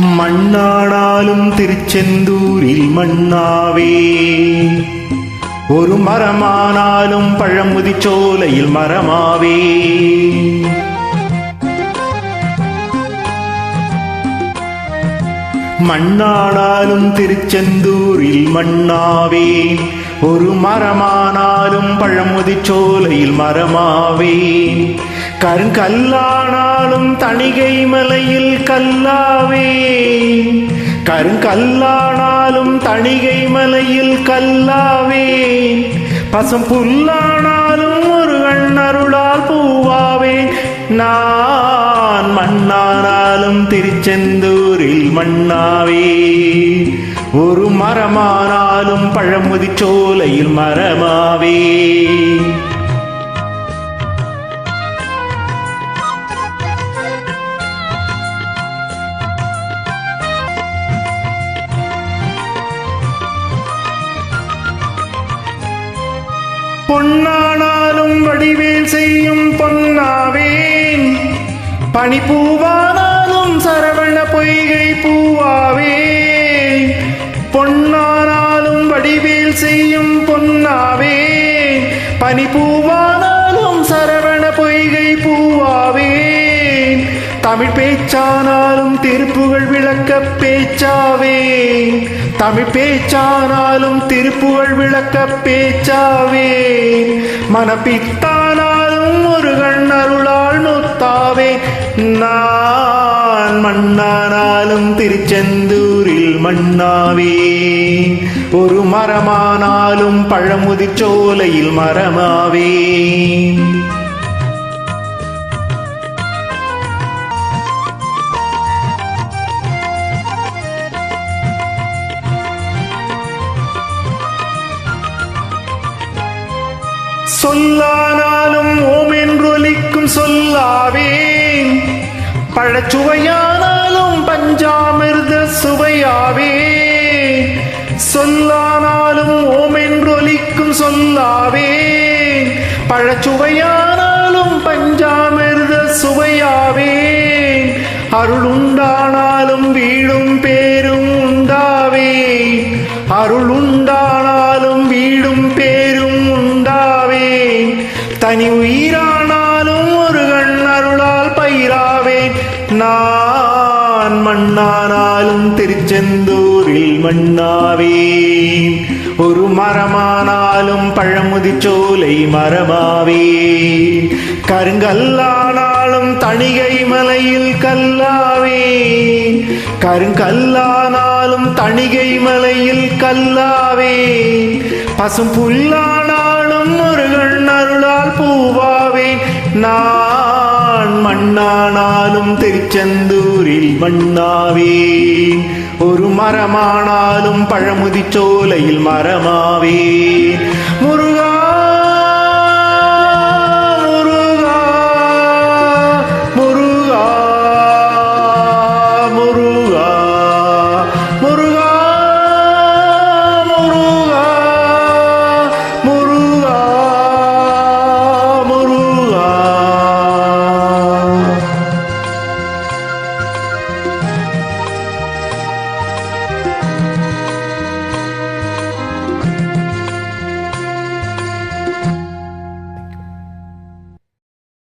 மண்ணானாலும் திருச்செந்தூரில் மண்ணாவே, ஒரு மரமானாலும் பழமுதிர்ச்சோலையில் மரமாவே. மண்ணானாலும் திருச்செந்தூரில் மண்ணாவே, ஒரு மரமானாலும் பழமுதிர்ச்சோலையில் மரமாவே. கருங்கல்லானாலும் தணிகை மலையில் கல்லாவே, கருங்கல்லானாலும் தணிகை மலையில் கல்லாவே. பசும் புல்லானாலும் முருகன் அருளால் பூவாவே. நான் மண்ணானாலும் திருச்செந்தூரில் மண்ணாவே, ஒரு மரமானாலும் பழமுதிர்ச்சோலையில் மரமாவே. பொன்னானாலும் வடிவேல் செய்யும் பொன்னாவேன், பனிப்பூவானாலும் சரவண பொய்கை பூவாவே. பொன்னானாலும் வடிவேல் செய்யும் பொன்னாவே, பனிப்பூவானாலும் சரவண பொய்கை பூவாவே. தமிழ் பேச்சானாலும் திருப்புகழ் விளக்க பேச்சாவே, தமிழ் பேச்சானாலும் திருப்புகழ் விளக்க பேச்சாவே. மனப்பித்தானாலும் முருகன் அருளால் முத்தாவே. நான் மண்ணானாலும் திருச்செந்தூரில் மண்ணாவே, ஒரு மரமானாலும் பழமுதிர்ச்சோலையில் மரமாவே. சொல்லானாலும் ஓம் என்றொலிக்கும் சொல்லாவே, பழச்சுவையானாலும் பஞ்சாமிர்த சுவையாவே. சொல்லானாலும் ஓம் என்றொலிக்கும் சொல்லாவே, பழச்சுவையானாலும் பஞ்சாமிர்த சுவையாவே. அருளுண்டானாலும் வீடும் பேரும் உண்டாவே, அருளுண்டானாலும் வீடும் பேரும் உண்டாவே. தனி உயிரானாலும் முருகன் அருளால் பயிராவே. நான் மண்ணானாலும் திருச்செந்தூரில் மண்ணாவே, ஒரு மரமானாலும் பழமுதிர்ச்சோலை மரமாவே. கருங்கல்லானாலும் தணிகை மலையில் கல்லாவே, கருங்கல்லானாலும் தணிகை மலையில் கல்லாவே. பசும் புல்லானாலும் முருகன் அருளால் பூவாவே. நான் மண்ணானாலும் திருச்செந்தூரில் மண்ணாவே, ஒரு மரமானாலும் பழமுதிர்ச்சோலையில் மரமாவே. முருகன்